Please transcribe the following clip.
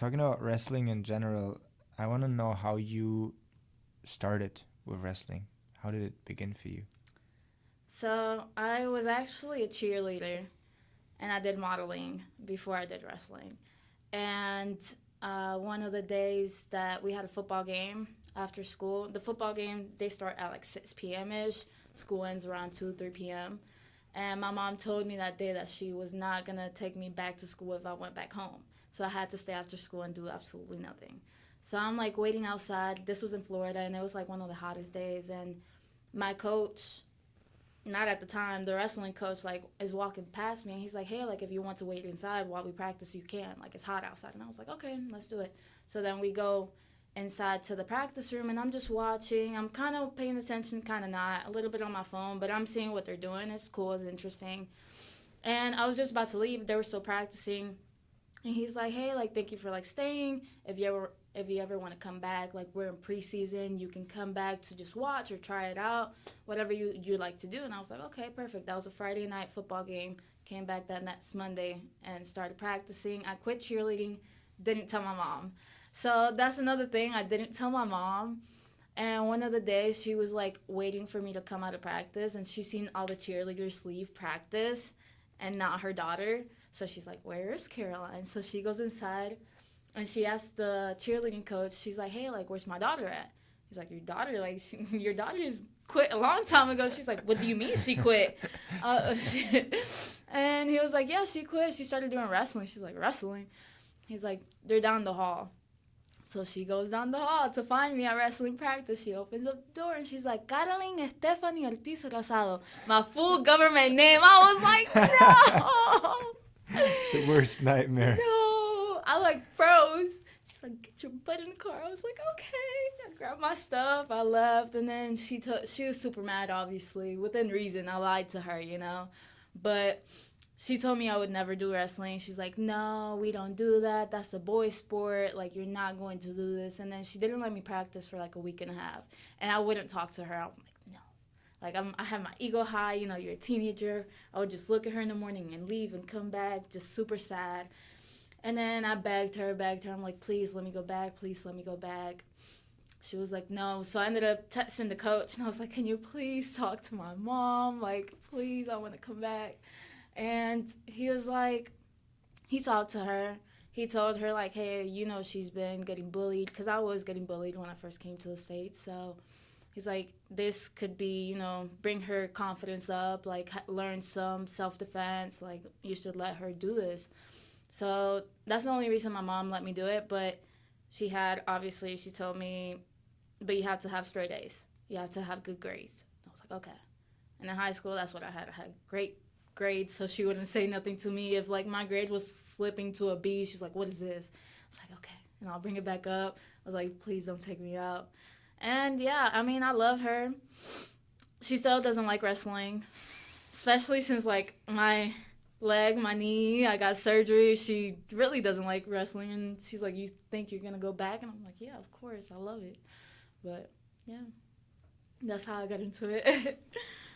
talking about wrestling in general, I want to know how you started with wrestling. How did it begin for you? So I was actually a cheerleader, and I did modeling before I did wrestling. And one of the days that we had a football game after school, the football game, they start at like 6 p.m. ish. School ends around 2, 3 p.m. And my mom told me that day that she was not going to take me back to school if I went back home. So I had to stay after school and do absolutely nothing. So I'm like waiting outside. This was in Florida, and it was like one of the hottest days. And my coach, not at the time, the wrestling coach like is walking past me, and he's like, hey, like if you want to wait inside while we practice, you can, like it's hot outside. And I was like, okay, let's do it. So then we go inside to the practice room, and I'm just watching. I'm kind of paying attention, kind of not, a little bit on my phone, but I'm seeing what they're doing. It's cool, it's interesting. And I was just about to leave. They were still practicing, and he's like, hey, like thank you for like staying. If you ever want to come back, like we're in preseason, you can come back to just watch or try it out, whatever you like to do. And I was like, okay, perfect. That was a Friday night football game. Came back that next Monday and started practicing. I quit cheerleading, didn't tell my mom. So that's another thing. I didn't tell my mom. And one of the days she was like waiting for me to come out of practice, and she seen all the cheerleaders leave practice and not her daughter. So she's like, where's Karoline? So she goes inside, and she asked the cheerleading coach, she's like, hey, like, where's my daughter at? He's like, your daughter? Like, your daughter's quit a long time ago. She's like, what do you mean she quit? And he was like, yeah, she quit. She started doing wrestling. She's like, wrestling? He's like, they're down the hall. So she goes down the hall to find me at wrestling practice. She opens up the door, and she's like, Karoline Stephanie Ortiz Rosado. My full government name. I was like, no. The worst nightmare. No. I like froze. She's like, get your butt in the car. I was like, okay. I grabbed my stuff. I left. And then she was super mad, obviously. Within reason. I lied to her, you know. But she told me I would never do wrestling. She's like, no, we don't do that. That's a boy sport. Like, you're not going to do this. And then she didn't let me practice for like a week and a half. And I wouldn't talk to her. I'm like, no. Like, I have my ego high. You know, you're a teenager. I would just look at her in the morning and leave and come back, just super sad. And then I begged her. I'm like, please let me go back. Please let me go back. She was like, no. So I ended up texting the coach. And I was like, can you please talk to my mom? Like, please, I want to come back. And he was like, he talked to her. He told her, like, hey, you know, she's been getting bullied. Because I was getting bullied when I first came to the States. So he's like, this could be, you know, bring her confidence up, like, learn some self-defense. Like, you should let her do this. So that's the only reason my mom let me do it. But she told me, but you have to have straight A's. You have to have good grades. I was like, okay. And in high school, that's what I had. I had great grades, so she wouldn't say nothing to me. If, like, my grade was slipping to a B, she's like, what is this? I was like, okay. And I'll bring it back up. I was like, please don't take me out. And, yeah, I mean, I love her. She still doesn't like wrestling, especially since, like, my knee, I got surgery. She really doesn't like wrestling, and she's like, you think you're going to go back? And I'm like, yeah, of course. I love it. But, yeah, that's how I got into it.